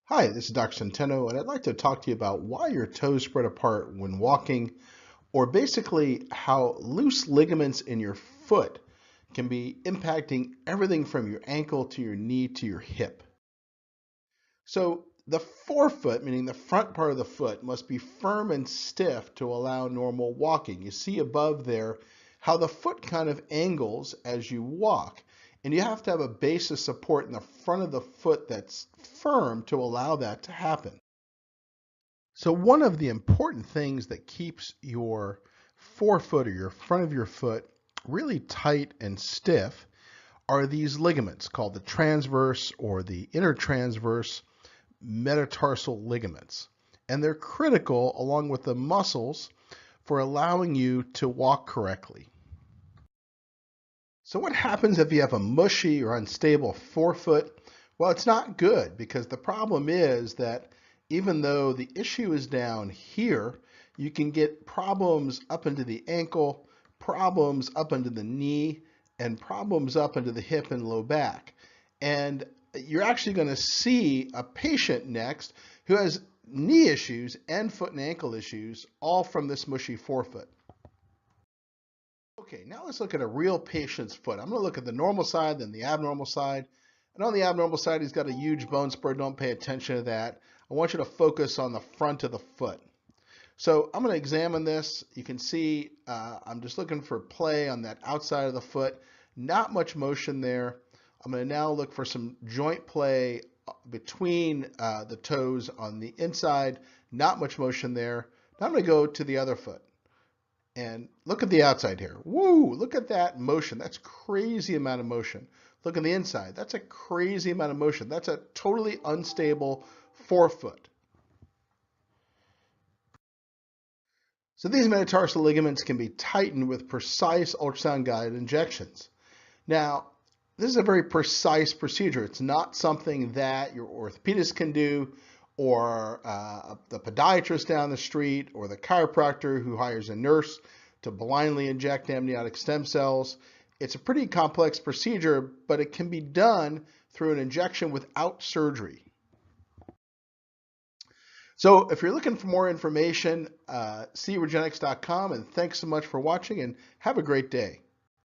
Hi, this is Dr. Centeno, and I'd like to talk to you about why your toes spread apart when walking, or basically how loose ligaments in your foot can be impacting everything from your ankle to your knee to your hip. So, the forefoot, meaning the front part of the foot, must be firm and stiff to allow normal walking. You see above there how the foot kind of angles as you walk. And you have to have a base of support in the front of the foot that's firm to allow that to happen. So one of the important things that keeps your forefoot or your front of your foot really tight and stiff are these ligaments called the transverse or the intertransverse metatarsal ligaments. And they're critical along with the muscles for allowing you to walk correctly. So what happens if you have a mushy or unstable forefoot? Well, it's not good because the problem is that even though the issue is down here, you can get problems up into the ankle, problems up into the knee, and problems up into the hip and low back. And you're actually going to see a patient next who has knee issues and foot and ankle issues, all from this mushy forefoot. Okay, now let's look at a real patient's foot. I'm going to look at the normal side, then the abnormal side. And on the abnormal side, he's got a huge bone spur. Don't pay attention to that. I want you to focus on the front of the foot. So I'm going to examine this. You can see I'm just looking for play on that outside of the foot. Not much motion there. I'm going to now look for some joint play between the toes on the inside. Not much motion there. Now I'm going to go to the other foot. And look at the outside here. Woo, look at that motion. That's crazy amount of motion. Look on the inside. That's a crazy amount of motion. That's a totally unstable forefoot. So these metatarsal ligaments can be tightened with precise ultrasound-guided injections. Now, this is a very precise procedure. It's not something that your orthopedist can do, or the podiatrist down the street, or the chiropractor who hires a nurse to blindly inject amniotic stem cells. It's a pretty complex procedure, but it can be done through an injection without surgery. So if you're looking for more information, see regenetics.com, and thanks so much for watching, and have a great day.